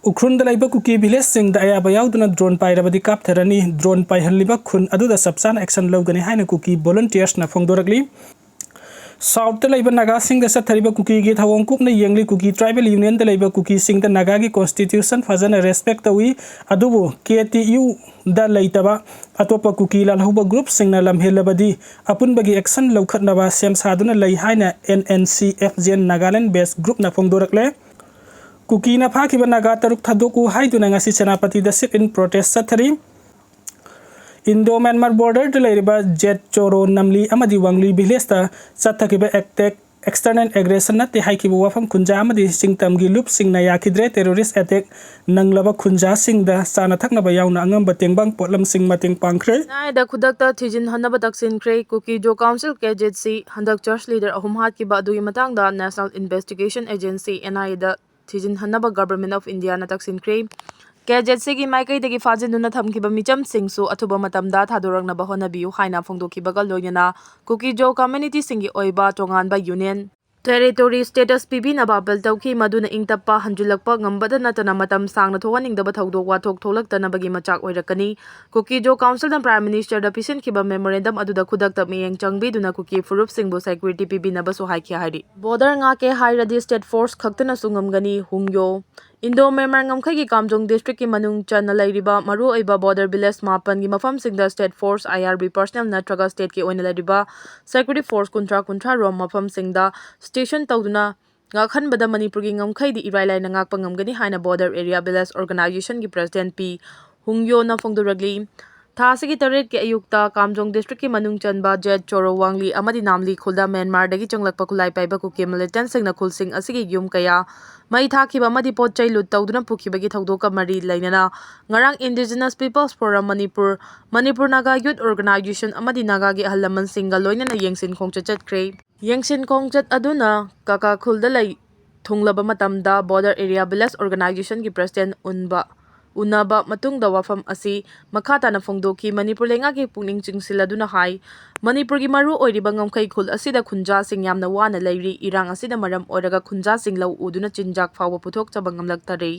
Ukrunda laiba Kuki village sing da ayaba yauduna drone pairabadi kaptharani drone paihalliba khun aduda sabsan action lawgani haina Kuki volunteers na phongdorakli South the Labour Naga sing the Sathariba Kuki get Hawong Cook na Yangli Kuki Tribal Union the Labour Kuki sing the Nagagi Constitution Fazana respect the we Adubo KTU da Laitaba Atopa Kuki Lan Huba group sing na Lam Hilabadi Apun Bagi action Lokat Nava Sem Saduna Lai Haina NNCFGN Nagaland based group na Phongdorakle Kuki na Pakiba Naga Taruk Tadoku Haiduna ngasi Senapati the sit in protest Sathari Indo-Myanmar border to Lairiba Jet Choro Namli Amadi Wangli Bilesta Satakiba attack external aggression at the Haikibu Wafam Kunja Amadi Sing Tamgi Loop Sing Nayakidre terrorist attack Nanglaba Kunja Sing the Sanatakna Bayauna Angam Bating Bang Potlam Sing Mating Pankre. The Kudakta Tijin Hanabatak Sin Kray Kuki Jo Council KJC Handak Church Leader Ahumhat Kiba Duimatang the National Investigation Agency NI the Tijin Hanaba Government of India Natak Sin Kray KJC की माइकई दगी फाजिनुना थमखिबा मिचम सिंगसु अथुबा मतमदा थादोरंगना बहोना बियु हाइना फोंदोखिबगा लोयना कुकी जो कम्युनिटी सिंगी ओइबा तोंगानबा यूनियन टेरिटोरी स्टेटस पिबिनबा बिल तौखि मदुना इंगतप्पा हंजुलक्पा ngambada natana matam sangna thowaningdaba thodok wathok tholaktanabagi machak oirakani kuki jo council na prime minister da pisin khiba memorandum aduda khudakta miyeng changbi duna kuki furup singbo security pibinaba so haikya hari border nga ke hairadi state force khaktana sungamgani hungyo Indo-Myanmar ngamkhagi Kamjong district ki manung chana lairiba maru oiba border village mapan gi mafam singda state force IRB personnel natraga state ki oina lairiba security force kuntra rom mafam singda station tawduna ngakhan bada manipur gi ngamkhai di irailai na ngakpa ngamgani haina border area village organization ki president P Hungyo na phongdoragli Thasi ki tarit ke ayukta Kamjong district ki manung chanba Jet Choro Wangli amadi namli khulda Myanmar dagi changlakpa kulai paiba ku ke militant sing na khulsing asigi yum kaya mai thakiba amadi pot chai lut tawduna pukhibagi thawdoka mari lainana ngarang Indigenous Peoples Forum Manipur Naga Youth Organization amadi Naga gi ahalaman singa loinana yengsin khongchat kre yengsin khongchat aduna kaka khulda lai thunglaba matamda border area village organization ki president Unaba matungda wafam asi makata na phongdoki Manipur lenga ki pungning chingsiladuna hai Manipur gi maru oiriba ngamkhai khul asida khunja sing yamna wana lairi irang asida maram oiraga khunja sing lau uduna chinjak fawa puthok chabangamlak tare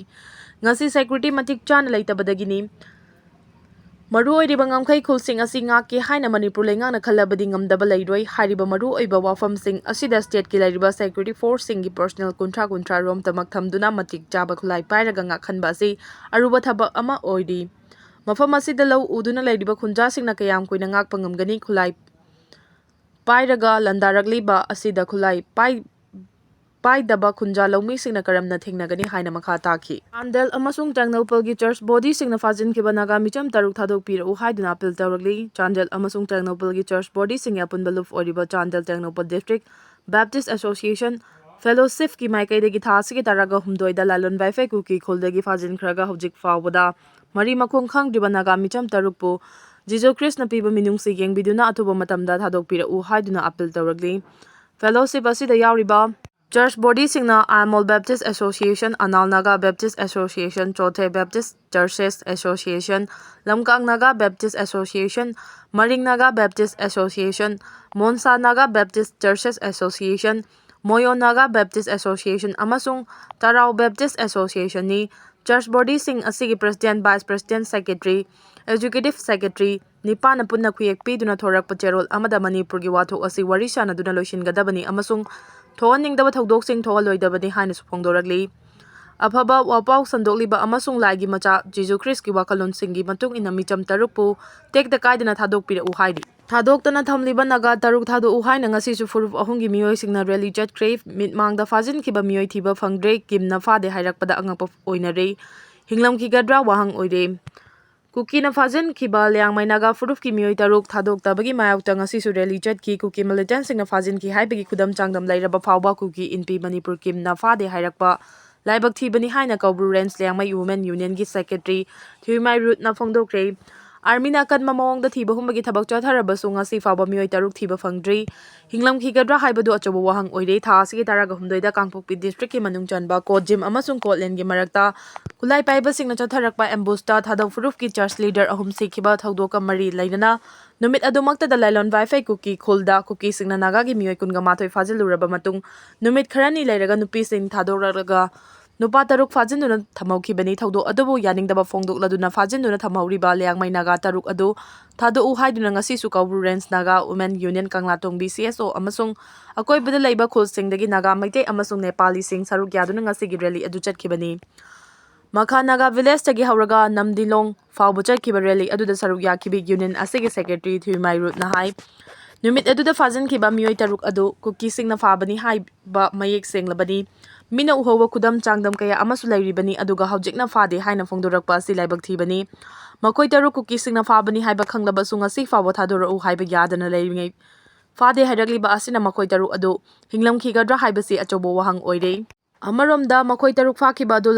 ngasi security matik chan laitabadagini maru oiriba ngamkhai khul sing asi nga ki haina Manipur lenga na khalabadi ngamdaba lairoi hariba maru oiba wafam sing asida state ki lairiba security force sing gi personal kuntra rom tamak thamduna matik jaba khulai pairaga nga khanba si aruba thaba ama oidi mafam asida lau uduna lairiba khunja sing na kayam koina ngak pangamgani khulai pairaga landarakliba asida khulai pai daba khunja laumi sing na karamna thingnagani haina makha taki andel amasung tangnopal gi church body sing na fajin ki banaga micham taruk thadok pir u haiduna apil tawragli chandel amasung tangnopal gi church body sing yapun baluf oriba chandel tangnopal district baptist association fellowship ki maikai degi thasi ki taraga humdoi da lalon wifi kuki kholdagi fajin khraga hojik fawada mari makhong khang dibanaga micham taruk pu jijo krishna piba minung si yeng biduna atuba matamda thadok pir u haiduna apil tawragli fellowship asida yawriba Church body singna Amol Baptist Association, Anal Naga Baptist Association, Chothe Baptist Churches Association, Lamkang Naga Baptist Association, Maring Naga Baptist Association, Monsa Naga Baptist Churches Association, Moyo Naga Baptist Association, amasung Tarao Baptist Association ni Church body sing asigi President, Vice President, Secretary, Executive Secretary, Nipa na punna kuyek pi duna thorak pacherol amada Manipur gi wathok asi warisha na duna loishin gadabani amasung thoaning daba thodok sing thoaloi dabani haina suphongdoragli afaba wapau sandokliba amasung laigi macha Jesu Christ ki wakalon singi matung ina micham tarukpu tek da kaidana thadok pira u haidi thadok tana thamliba naga taruk thado u haina ngasi su furuf ahungi miyoi singna rally jet crave mitmang da fajin kiba miyoi thiba phangdre kimna fade hairakpada angapa oinare hinglam ki gadra wahang oire Kuki na fajin kiba liang mai naga furuf ki miyoi taruk thadok tabagi mayau tanga si su rally jet ki kuki militant sing na fajin ki haibagi kudam changdam lairaba fawba kuki inpi Manipur kim na fade hairakpa laibak thibani haina kaubru range liang mai women union ki secretary thimai root na phongdokre army na kan mamong da thiba humbagi thabak chatharaba sunga si fawba miyoi taruk thiba phangdri hinglam ki gadra haibadu achobo wahang oire tha si taraga humdoi da kangpokpi district ki manung chanba court gym amasung Scotland gi marakta kulai paiba singna chatharakpa ambusta thadau furuf ki church leader ahum sikhiba thaudoka mari lainana numit adumakta da lailon wifi kuki khulda kuki singna naga gi miyoi kunga mathoi fajiluraba matung numit kharani lairaga nupi sing thadoraraga नुपा तरुक फाजिन्दुना थमौखिबनी थौदोक अदुबु यानिंगदबा फोंदोकलदुना फाजिन्दुना थमहौरिबा लेयांगमै नागा तरुक अदु थादोउ हाइदुना ngasisu Koubru range Naga women union Kanglatongbi CSO अमसुंग अकोइबदा लैबा खुलसिंगदगी नागा मैते अमसुंग नेपाली सिंग सरुक यादुना ngasiगी रैली अदु चटखिबनी मखा नागा विलेज तगी हौरगा नमदिलोंग फाउबु चटखिबा रैली अदुदा सरुक याखिबी यूनियन असिगी सेक्रेटरी थुइमाई रुट नहाई नुमित अदुदा फाजिनखिबा मियोय तरुक अदु कुकी सिंगना फाबनी हाइबा मयेक सेंगलबनी मीना उहौबा खुदम चांगदम कया अमसु लैरिबनी अदुगा हौजिकना फादे हाइना फोंदोरकपा असि लाइबक थीबनी मखोय तरुक कुकी सिंगना फाबनी हाइबा खंगलबसु ngasi फावो थादोरउ हाइबा यादना लैरिङै फादे हाइरक्लिबा असिना मखोय तरुक अदु हिंगलमखिगद्रा हाइबसि अचौबो वहांग ओइरे अमरोमदा मखोय तरुक फाखिबा अदु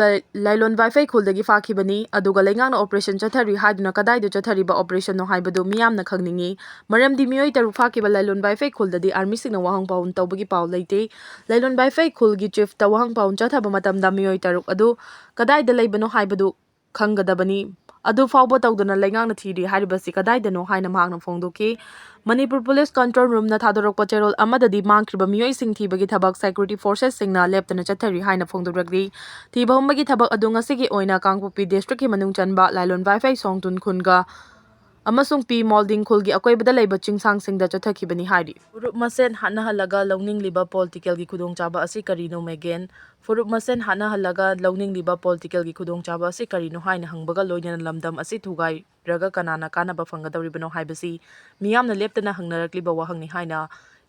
लाइलोन वाइफाई खुलदगी फाखिबनी अदुगा लैंगांना ऑपरेशन चथरी हाइदुना कदाइदो चथरीबा ऑपरेशन नो हाइबदु मियामना खंगनिंगी मरमदि मियोय तरुक फाखिबा लाइलोन वाइफाई खुलददी आर्मी सिंगना वहांग पाउन तौबगी पाउ लैते लाइलोन वाइफाई खुलगी चीफ ता वहांग पाउन चथबा मतमदा मियोय तरुक अदु कदाइदा लैबनो हाइबदु खंगदबनी अदु फाउबो तौदना लैंगांना थीरी हाइबसि कदाइदनो हाइना मांगना फोंदोकी मणिपुर पुलिस कंट्रोल रूम ना थादोरकपा चेरोल अमददी मांगख्रिबा मियोय सिंग थीबगी थबक सिक्योरिटी फोर्सेस सिंगना लेप्तना चथरी हाइना फोंदोरगली थीबा हुमगी थबक अदु ngasiगी ओइना कांगपुपी डिस्ट्रिक्ट की मनुंग चनबा लाइलोन वाइफाई सोंगतुन खुनगा अमसुंग पी मोल्डिंग खुलगी अकोइबदा लैबा चिंगसांग सिंगदा चथखिबनी हाइरी फुरुप मसेन हानाहलगा लौनिंगलिबा पॉलिटिकल की खुदोंचाबा असि करिनो मेगेन फुरुप मसेन हानाहलगा लौनिंगलिबा पॉलिटिकल की खुदोंचाबा असि करिनो हाइना हंगबगा लोइना लमदम असि थुगाई रगा कनाना कानाबा फंगदौरिबनो हाइबसि मियामना लेप्तना हंगनरक्लिबा वहांगनि हाइना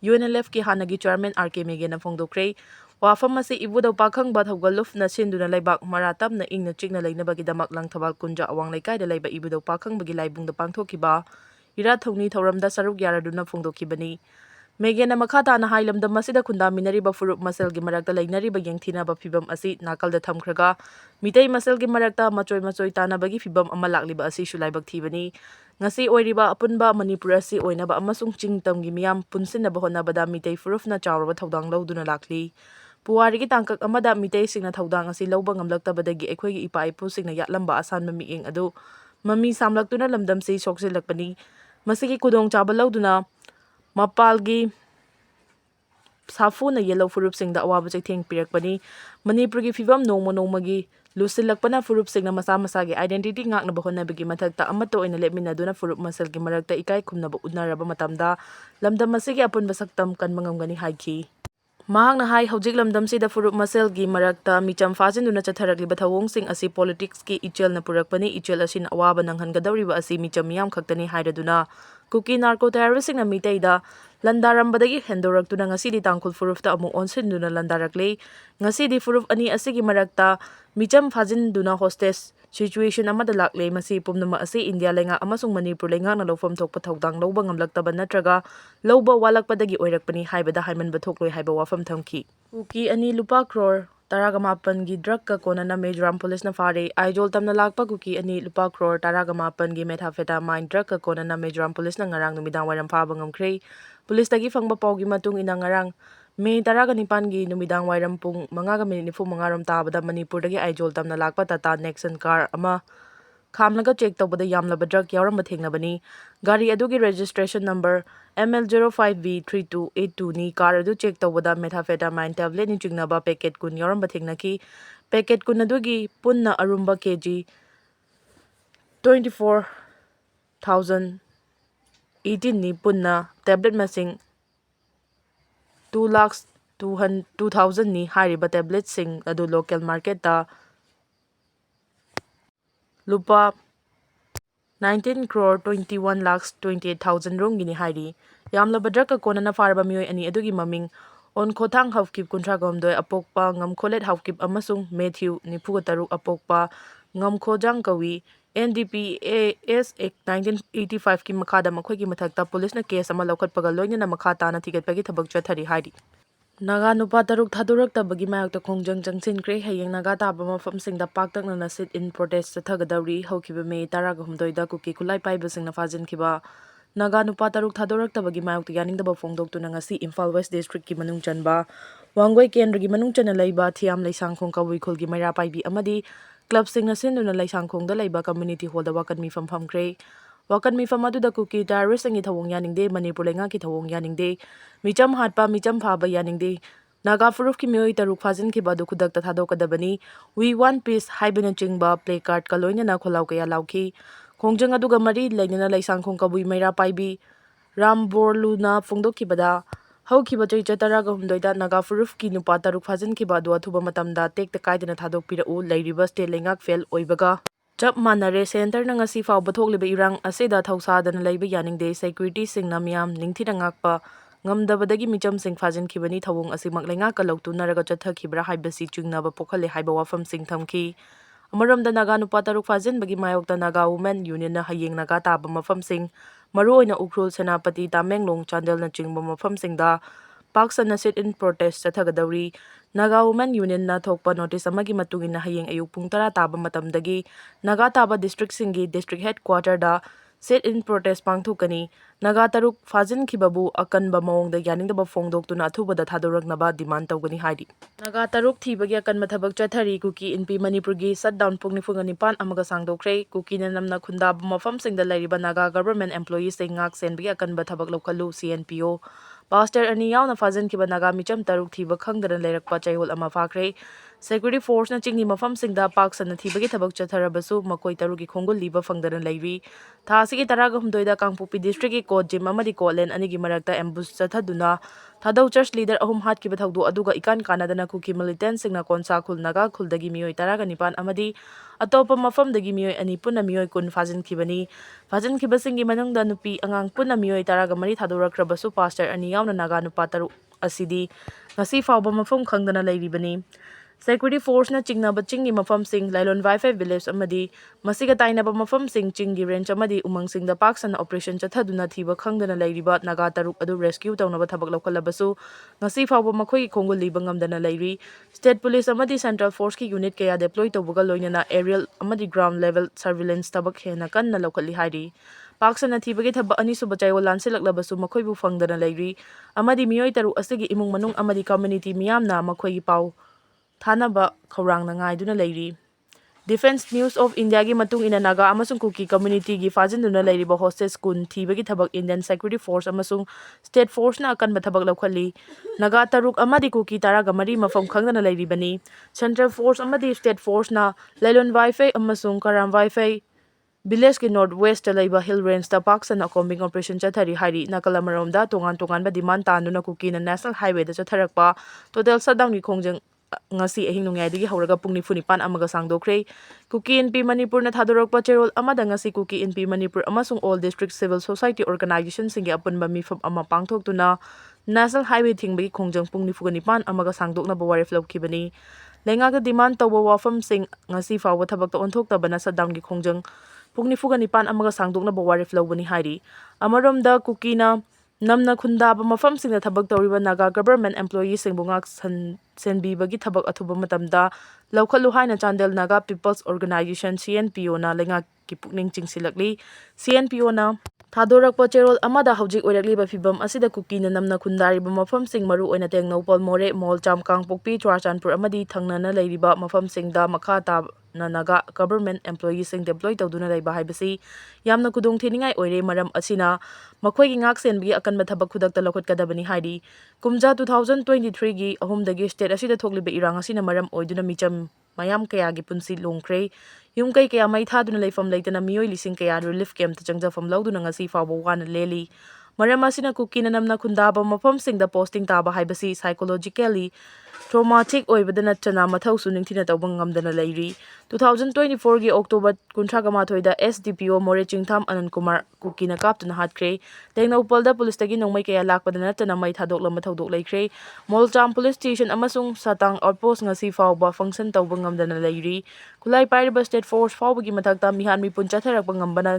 UNLF की हानगी चेयरमैन RK मेगेना फोंदोक्रे वाफम असे इबुदौ पाखंग थौगलुफना सिंदुना लैबाक मरातमना इंगना चिकना लैनबगीदमक लंगथबाल कुंजा अवांग लैकायदा लैबा इबुदौ पाखंगबगी लाइबुंगदा पांथोखिबा इरा थौनी थौरमदा सरुक यारदुना फोंदोखिबनी मेगेना मखाताना हाइलमदम मसिदा खुंदामिनरिबा फुरुप मसेलगी मरक्ता लैनरिबा येंगथिनाबा फिबम असि नाकलदा थमख्रगा मितै मसेलगी मरक्ता मचोय मचोय तानाबगी फिबम अमा लाक्लिबा असि सुलाइबक थीबनी ngasi oiriba apunba manipur asi oinaba amasung chingtamgi miyam punsinaba honabada mitei furufna chawraba thodang loduna lakli puwari gi tangkak amada mitei singna thodang asi loba ngamlaktabadagi ekhoigi ipa ipu singna yatlamba asanba mieng adu mami samlaktuna lamdam si soksilakpani masigi kudong chaba loduna mapalgi साफूना येलो फुरुप सिंगदा अवाबा चैथेंग पिरकपनी मणिपुर की फिवम नोंमा नोंमागी लुसिलकपना फुरुप सिंगना मसा मसागी identity ngaknaba honabagi mathakta amato oina lepminaduna furup maselgi marakta ikai khumnaba udnaraba matamda lamdam masigi apunba saktam kanba ngamgani haiki mahangna hai hojik lamdam sida furup maselgi marakta micham fajinduna chatharakliba thawong sing asi politics ki ichel na purakpani ichel asin awaba nanghangadawriba asi micham yam khaktani hairaduna kuki narco terrorist na miteida landarambadagi hendoraktuna ngasidi tangkul furufta amu onsinuna landarakle ngasidi furuf ani asigi marakta micham fajinduna hostage situation amada lakle masi pumnama asi India lenga amasung Manipur lenga na lofam thokpa thodang loba ngamlaktaba natraga loba walakpadagi oirakpani haibada haimanba thokloi haiba wafam thamki kuki ani lupa crore Tannaraga की drug का कोना मेजोराम police न फारे आइजोल तमना Lakpa cookie अनि लुपा crore Tannaraga की मेथाफेटामाइन drug का कोना मेजोराम police न ngarang नुमिदांग वाइरम फाबा ngamkhre पुलिस तगी फंगबा पाउगी मतुंग इना ngarang मे 19 की नुमिदांग वाइरम पुंग 5:45 रोम ताबदा मणिपुर दगी आइजोल तमना लाकपा टाटा नेक्सन कार अमा खामलगा चेक तौबदा यामलबा ड्रग यावरम थेंगनबनी गाड़ी अदुगी रजिस्ट्रेशन नंबर ML05V3282 नी कार अदु चेक तौबदा मेथाफेटामाइन टैबलेट नि चिंगनबा पैकेट कुन यावरम थेंगनकी पैकेट कुन अदुगी पुन्ना अरुम्बा केजी 24,018 नी पुन्ना टैबलेट मसिंग 2,02,000 नी हारिबा टैबलेट सिंग अदु लोकल मार्केट ता लुपा 19,21,28,000 रोंगिनी हाइरी यामलबा ड्रग का कोना फारबा मियोय अनि अदुगी ममिंग ओन खोथांग हाउकिप 19 अपोकपा ngamkholet हाउकिप अमसुंग मैथ्यू 93 अपोकपा ngamkhojang कवी NDPS Act 1985 की मखादा मखोई की मथक्ता पुलिस न केस अमा लौखटपगा लोइना मखा ताना थिगटपगी थबक चथरी हाइरी नागा नुपा तरुक थादुरक्तबगी मायक्ता खोंजंग जंगसिनक्रे हयेंग नागा ताबा मफमसिंगदा पाक्तकना सिट इन प्रोटेस्ट चथगदौरी हौखिबा मे 19 कुकी खुलाई पाइबसिंगना फाजिनखिबा नागा नुपा तरुक थादुरक्तबगी मायक्ता यानिंगदबा फोंदोक्तुना ngasi इम्फाल वेस्ट डिस्ट्रिक्ट की मनुंग चनबा वांगोई केंद्र की मनुंग चना लैबा थियाम लैसांगखोंग कवुई खुलगी मैरा पाइबी अमदी क्लब सिंगना सिंदुना लैसांगखोंगदा लैबा कम्युनिटी हॉलदा वाकन मिफम फमख्रे वाकन मिफम अदुदा कुकी टेररिस्ट संगी थवोंग यानिंगदे मणिपुर लेंगा की थवोंग यानिंगदे मिचम हाटपा मिचम फाबा यानिंगदे Naga Furufki Miyoi Taruk Fazinkiba adu khudakta thadokadabani, We Want Peace haibinachingba play card kaloinana kholau kaya lauki, Khongjang aduga mari lainana laisangkhong kabui maira paibi, Ram Borluna Fongdokibada, Haukiba Chaicha Taraga Humdoida Naga Furufki Nupa Taruk Fazinkiba adu athuba matamda tekta kaidana thadokpirau lairiba state lengak fel oibaga. Chap manare center na ngasi fauba thokliba irang asida thausadana leiba yaningde security singna miyam ningthina ngakpa ngamdabadagi micham sing fajinkibani thawung asimak lengaka lautunaraga chathakibra haibasi chungnaba pokhale haiba wafam sing thamki. Amaramda Naga nupa taruk fajinbagi mayokta Naga Women Union na hayeng naga taba mafam sing maruoina Ukhrul Senapati Tamenglong Chandel na chingba mafam singda paksana sit-in protest chathagadauri. Naga Women Union na thokpa notice amagi matungin na hayeng ayuk pung tara taba matamdagi Naga taba district singi district headquarter da sit-in protest pangthukani. Naga taruk fajin kibabu akanba maongda yaningdaba fongdoktuna athubada thadoraknaba demand tawgani haidi. Naga taruk thibagi akanba thabak chathari Kuki NP Manipurgi shutdown pungnifunganipan amaga sangdokre Kuki na namna khundaba mafam singda lairiba Naga government employees sing ngak senbagi akanba thabak lokhalu CNPO. Pastor ani yauna fajin kiba Naga micham taruk thiba khangdana leirakpa chaihol ama fakre. Security force na chingni mafam singda paksana thibagi thabak chatharabasu makoi tarugi khongul liba fangdana leiri. Tha asigi taraga humdoida Kangpokpi district ki court gym amadi Kolen anigi marakta ambush chathaduna Thadau church leader ahum hat ki bathaudu aduga ikan kanadana Kuki militant singna konsa khul Naga khuldagi miyoi taraga nipan amadi atopa mafamdagi miyoi ani punna miyoi kun fajin kibani. Fajin kibasingi manungda nupi angang punna miyoi taraga mari thadorakrabasu pastor ani yauna Naga nupa taru asidi ngasi fauba mafam khangdana leiribani. Security force na chingnaba chingi mafam sing Lailon Wi-Fi village amadi masiga tainaba mafam sing chingi range amadi umang singda paksana operation chathaduna thiba khangdana leiriba Naga taruk adu rescue tawnaba thabak lokhalabasu ngasi fauba makhoi khongul liba ngamdana leiri. State police amadi central force ki unit kaya deploy tawbaga loinana aerial amadi ground level surveillance tabak hena kanna lokhali hairi. Paksana thibagi thaba ani suba chaiwal lansilaklabasu makhoibu fangdana leiri amadi miyoi taru asigi imung manung amadi community miyamna makhoigi pau Thanaba Kaurang Nangaiduna Leiri. Defense News of India gi matung ina Naga amasung Kuki community gi fajinduna leiriba hostage kun thibagi thabak Indian Security Force amasung State Force na akan bathabak laukhali. Naga taruk amadi Kuki taraga mari mafam khangdana leiribani. Central Force amadi State Force na Lailon Wi-Fi amasung Karam Wi-Fi village ki northwest laiba hill range ta paksana combing operation chathari hairi nakalamaramda tongan ba demand tanuna Kuki na national highway da chatharakpa total shutdown gi khongjang ngasi ahing nungyadagi hauraga pungni funipan amaga sangdokre. Kuki NP Manipur na thadorakpa cherol amada ngasi Kuki NP Manipur amasung all district civil society organization singi apunba mifam ama pangthoktuna national highway thingbagi khongjang pungni fuganipan amaga sangdokna bawarif lawkibani. Lengaga demand tawba wafam sing ngasi fawba thabakta onthoktabana shutdown gi khongjang pungni fuganipan amaga sangdokna bawarif lawbani hairi. Amaromda Kuki na namna khundaba mafam singna thabak tawriba Naga government employees sing bungak senbibagi thabak athuba matamda laukhalu haina Chandel Naga People's Organization CNPO na lenga ki pukning chingsilakli. CNPO na thadorakpa cherol amada haujik oirakliba fibam asida Kuki na namna khundariba mafam sing maru oina Tengnopal More Mol Cham Kangpokpi Churachandpur amadi thangnana leiriba mafam singda makha ta na Naga government employees sing deploy tawduna leiba haibasi yamna kudong thiningai oire maram asina makhoigi ngak senbigi akanba thabak khudakta lokhotkadabani hairi. Kumja 2023 gi ahumdagi state asida thokliba irang asina maram oiduna micham mayam kaya gi punsi longkre yum kai kaya mai thaduna leifam leitana miyoi lising kaya relief camp ta changjafam lawduna ngasi fawba wana leli. Maram asina Kuki na namna khundaba mafam singda posting taba haibasi psychologically traumatic oibadana chana mathausu ningthina tawba ngamdana leiri. 2024 gi October 19 da SDPO More Chingtham Anand Kumar Kuki na kaptuna hatkre. Tengnopal da police tagi nongmai kaya lakpadana chana mai thadokla mathaudok leikre. Molcham police station amasung Satang outpost ngasi fawba function tawba ngamdana leiri. Kulai pairiba state force fawba gi mathakta mihan mipun chatharakpa ngambana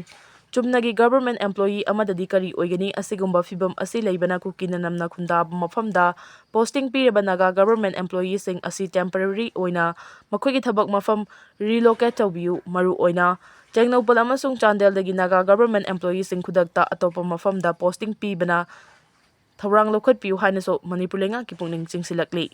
chumnagi government employee amadadi kari oigani asigumba fibam asi leibana Kuki na namna khundaba mafamda posting pireba Naga government employees sing asi temporary oina makhoigi thabak mafam relocate tawbiu maru oina Tengnopal amasung Chandel dagi Naga government employees sing khudakta atopa mafamda posting pibana thaurang lokhat piu haina so Manipur lenga ki pungning chingsilakli.